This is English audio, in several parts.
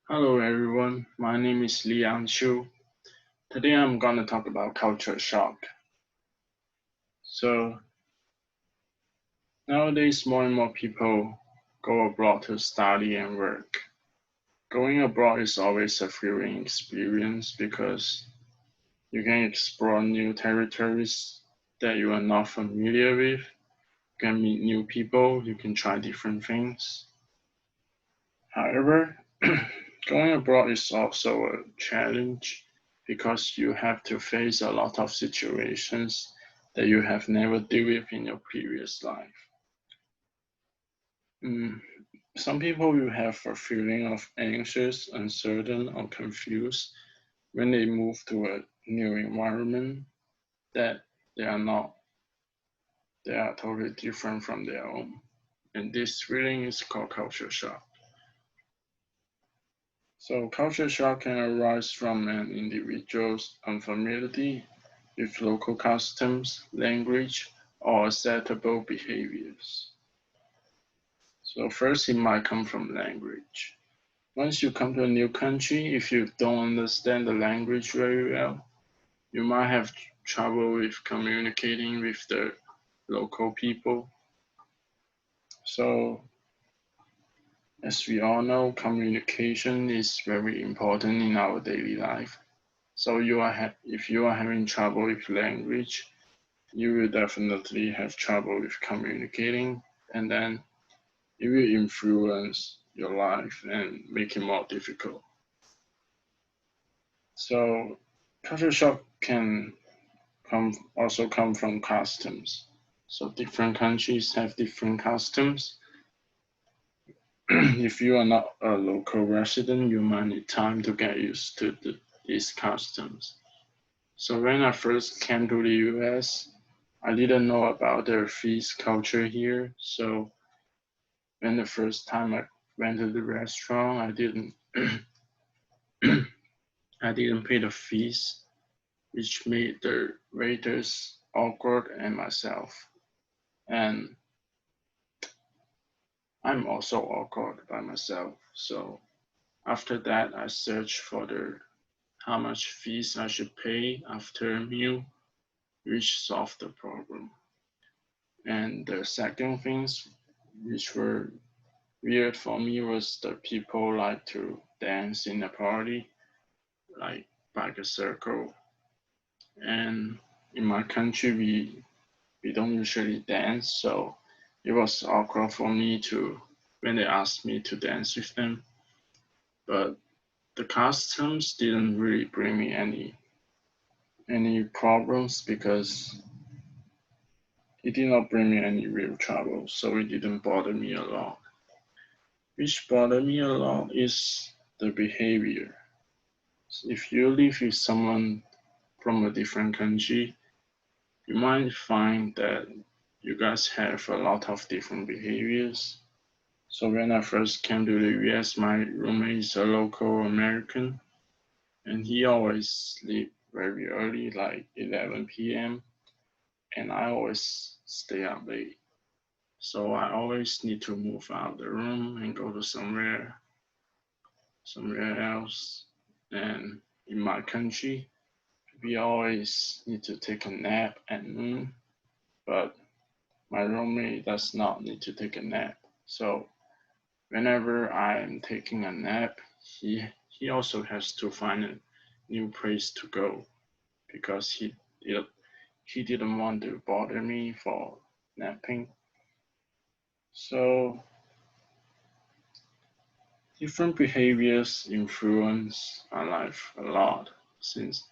Hello everyone, my name is Liang Chu. Today I'm gonna talk about culture shock. So nowadays more and more people go abroad to study and work. Going abroad is always a thrilling experience because you can explore new territories that you are not familiar with. You can meet new people, you can try different things. However, going abroad is also a challenge because you have to face a lot of situations that you have never dealt with in your previous life. Mm, some people will have a feeling of anxious, uncertain, or confused when they move to a new environment that they are not, they are totally different from their own. And this feeling is called culture shock. So culture shock can arise from an individual's unfamiliarity with local customs, language, or acceptable behaviors. So first, it might come from language. Once you come to a new country, if you don't understand the language very well, you might have trouble with communicating with the local people. So as we all know, communication is very important in our daily life. So if you are having trouble with language, you will definitely have trouble with communicating, and then it will influence your life and make it more difficult. So culture shock can also come from customs. So different countries have different customs. If you are not a local resident, you might need time to get used to these customs. So when I first came to the US, I didn't know about their feast culture here. So when the first time I went to the restaurant, I didn't pay the fees, which made the waiters awkward and myself. And I'm also awkward by myself. So after that, I searched for the how much fees I should pay after a meal, which solved the problem. And the second things which were weird for me was the people like to dance in a party, like back a circle. And in my country, we don't usually dance, so it was awkward for me to when they asked me to dance with them. But the customs didn't really bring me any problems because it did not bring me any real trouble, so it didn't bother me a lot. Which bothered me a lot is the behavior. If you live with someone from a different country, you might find that you guys have a lot of different behaviors. So when I first came to the US, my roommate is a local American, and he always sleep very early, like 11 p.m., and I always stay up late. So I always need to move out of the room and go to somewhere else. And in my country, we always need to take a nap at noon, but my roommate does not need to take a nap. So whenever I am taking a nap, he also has to find a new place to go because he didn't want to bother me for napping. So different behaviors influence my life a lot since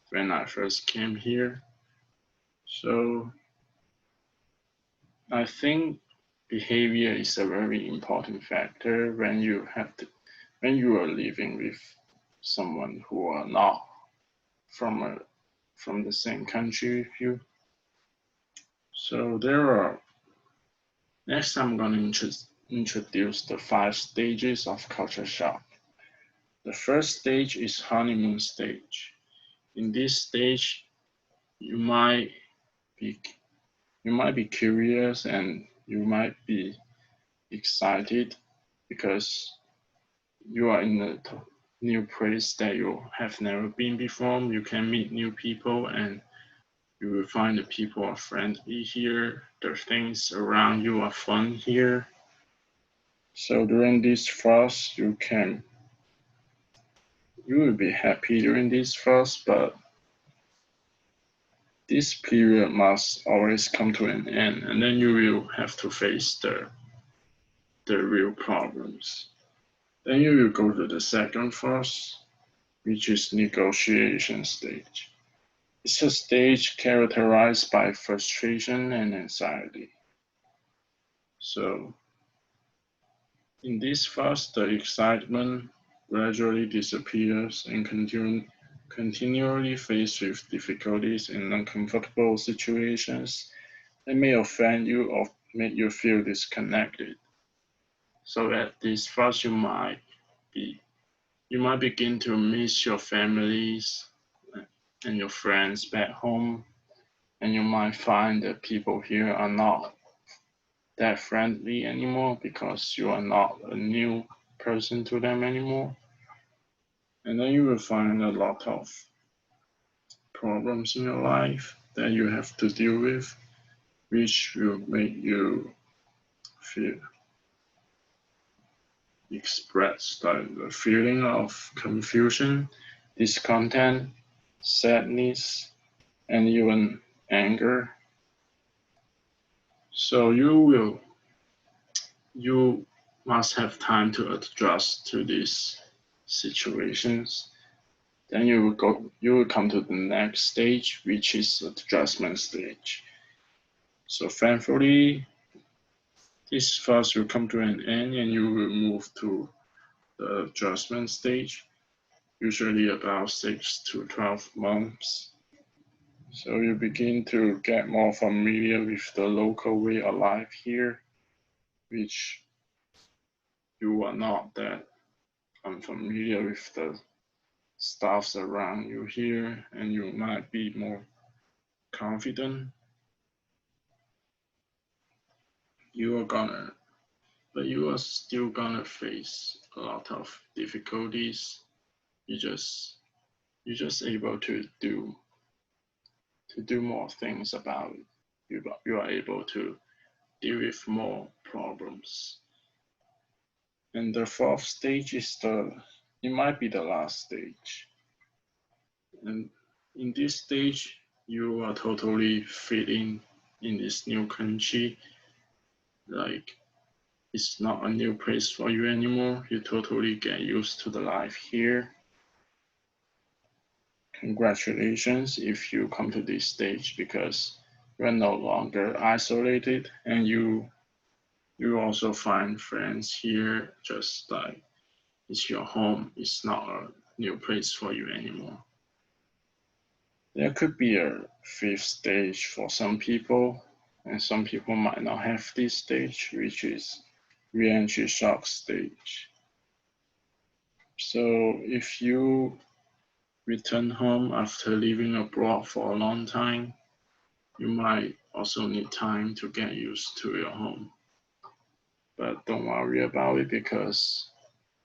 when I first came here. So I think behavior is a very important factor when you are living with someone who are not from a from the same country with you. So there are next I'm gonna introduce the 5 stages of culture shock. The first stage is honeymoon stage. In this stage, you might be you might be curious and you might be excited because you are in a new place that you have never been before. You can meet new people and you will find the people are friendly here. The things around you are fun here. So during this fast, you will be happy during this fast, but this period must always come to an end, and then you will have to face the real problems. Then you will go to the second phase, which is negotiation stage. It's a stage characterized by frustration and anxiety. So in this phase, the excitement gradually disappears and continually faced with difficulties and uncomfortable situations that may offend you or make you feel disconnected. So at this phase, be you might begin to miss your families and your friends back home, and you might find that people here are not that friendly anymore because you are not a new person to them anymore. And then you will find a lot of problems in your life that you have to deal with, which will make you feel express the feeling of confusion, discontent, sadness, and even anger. So you must have time to adjust to these situations. Then you will come to the next stage, which is the adjustment stage. So thankfully, this phase will come to an end and you will move to the adjustment stage, usually about 6 to 12 months. So you begin to get more familiar with the local way of life here, which you are not that unfamiliar with the stuffs around you here, and you might be more confident. You are gonna, but you are still gonna face a lot of difficulties. You just you're just able to do more things about it. You are able to deal with more problems. And the fourth stage is it might be the last stage. And in this stage, you are totally fitting in this new country. Like it's not a new place for you anymore. You totally get used to the life here. Congratulations if you come to this stage because you're no longer isolated and you also find friends here just like it's your home. It's not a new place for you anymore. There could be a fifth stage for some people, and some people might not have this stage, which is re-entry shock stage. So if you return home after living abroad for a long time, you might also need time to get used to your home. But don't worry about it because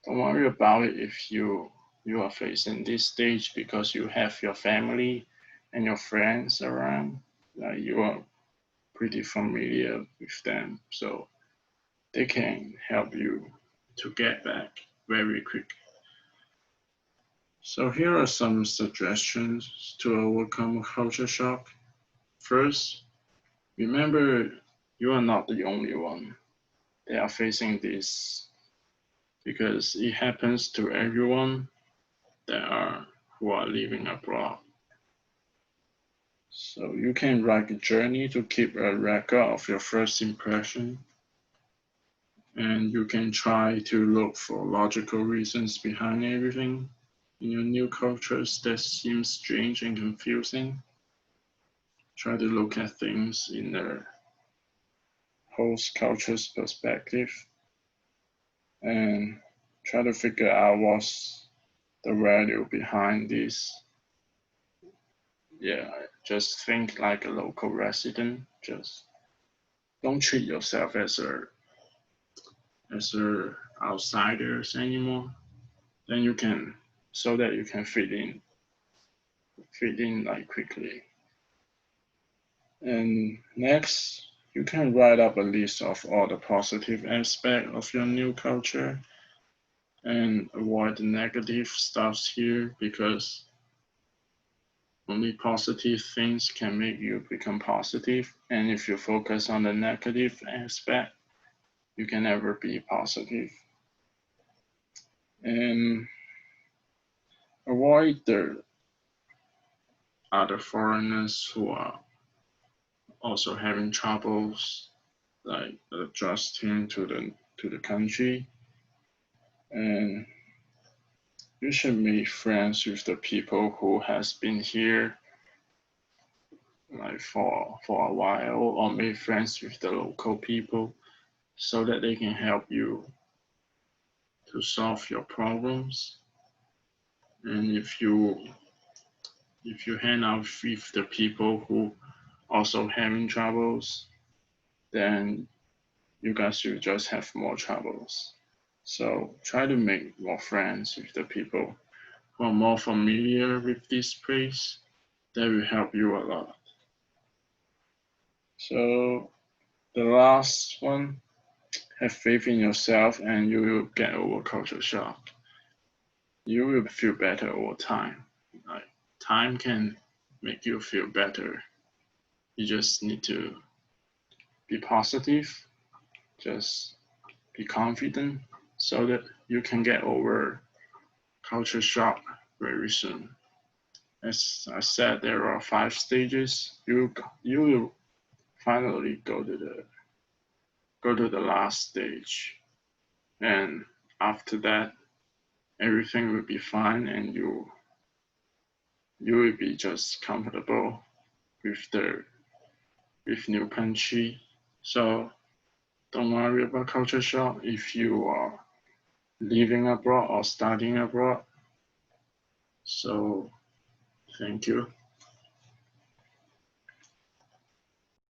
don't worry about it if you are facing this stage because you have your family and your friends around. You are pretty familiar with them, so they can help you to get back very quick. So here are some suggestions to overcome culture shock. First, remember you are not the only one. They are facing this because it happens to everyone who are living abroad. So you can write a journey to keep a record of your first impression, and you can try to look for logical reasons behind everything in your new cultures that seem strange and confusing. Try to look at things in the host culture's perspective and try to figure out what's the value behind this. Yeah, just think like a local resident. Just don't treat yourself as a outsiders anymore. then you can, so that you can fit in like quickly. And next, you can write up a list of all the positive aspects of your new culture and avoid the negative stuffs here, because only positive things can make you become positive. And if you focus on the negative aspect, you can never be positive. And avoid the other foreigners who are also having troubles like adjusting to the country. And you should make friends with the people who has been here like for a while, or make friends with the local people so that they can help you to solve your problems. And if you hang out with the people who also having troubles, then you guys will just have more troubles. So try to make more friends with the people who are more familiar with this place. That will help you a lot. So the last one, have faith in yourself and you will get over culture shock. You will feel better over time. Like, time can make you feel better. You just need to be positive, just be confident so that you can get over culture shock very soon. As I said, there are 5 stages. You will finally go to the last stage, and after that, everything will be fine, and you will be just comfortable with new country. So don't worry about culture shock if you are living abroad or studying abroad. So thank you.